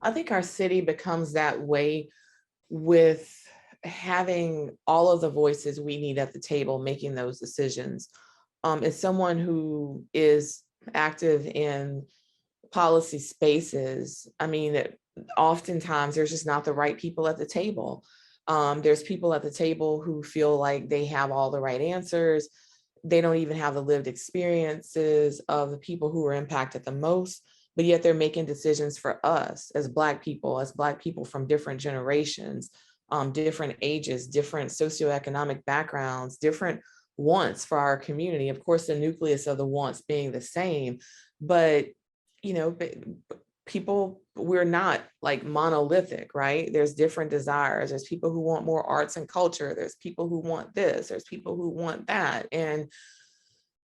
I think our city becomes that way with having all of the voices we need at the table making those decisions. As someone who is active in policy spaces, I mean, oftentimes there's just not the right people at the table. There's people at the table who feel like they have all the right answers. They don't even have the lived experiences of the people who are impacted the most, but yet they're making decisions for us as Black people, from different generations, different ages, different socioeconomic backgrounds, different wants for our community. Of course, the nucleus of the wants being the same, but you know, people, we're not like monolithic, right? There's different desires. There's people who want more arts and culture. There's people who want this. There's people who want that. And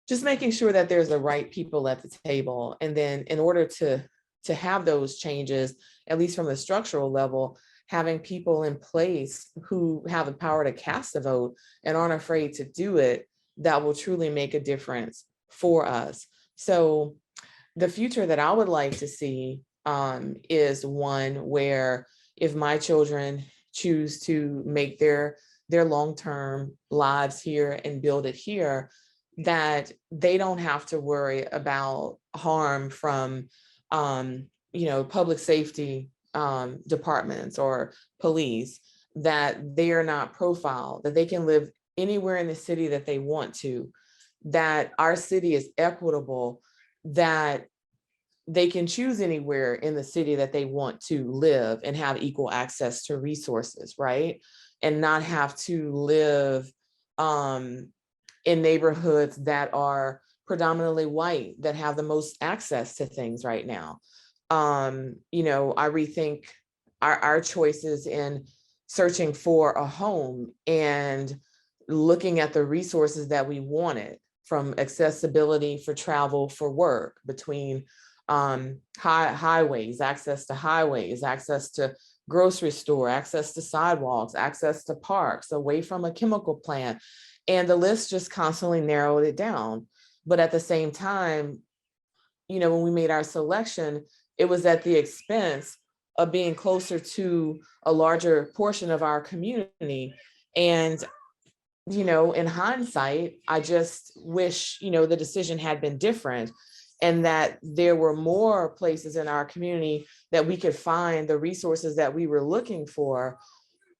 just making sure that there's the right people at the table. And then in order to have those changes, at least from the structural level, having people in place who have the power to cast a vote and aren't afraid to do it, that will truly make a difference for us. So the future that I would like to see is one where if my children choose to make their long-term lives here and build it here, that they don't have to worry about harm from public safety departments or police, that they are not profiled, that they can live anywhere in the city that they want to, that our city is equitable, that they can choose anywhere in the city that they want to live and have equal access to resources, right? And not have to live in neighborhoods that are predominantly white, that have the most access to things right now. I rethink our choices in searching for a home and looking at the resources that we wanted, from accessibility for travel, for work, between highways, access to grocery store, access to sidewalks, access to parks, away from a chemical plant. And the list just constantly narrowed it down. But at the same time, when we made our selection, it was at the expense of being closer to a larger portion of our community. And in hindsight, I just wish, the decision had been different, and that there were more places in our community that we could find the resources that we were looking for.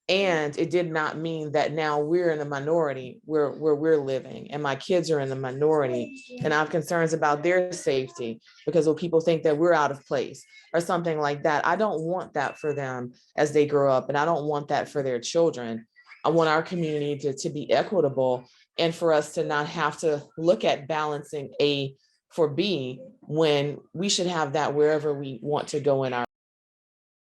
And it did not mean that now we're in a minority where we're living, and my kids are in the minority, and I have concerns about their safety because people think that we're out of place or something like that. I don't want that for them as they grow up, and I don't want that for their children. I want our community to be equitable, and for us to not have to look at balancing A for B when we should have that wherever we want to go in our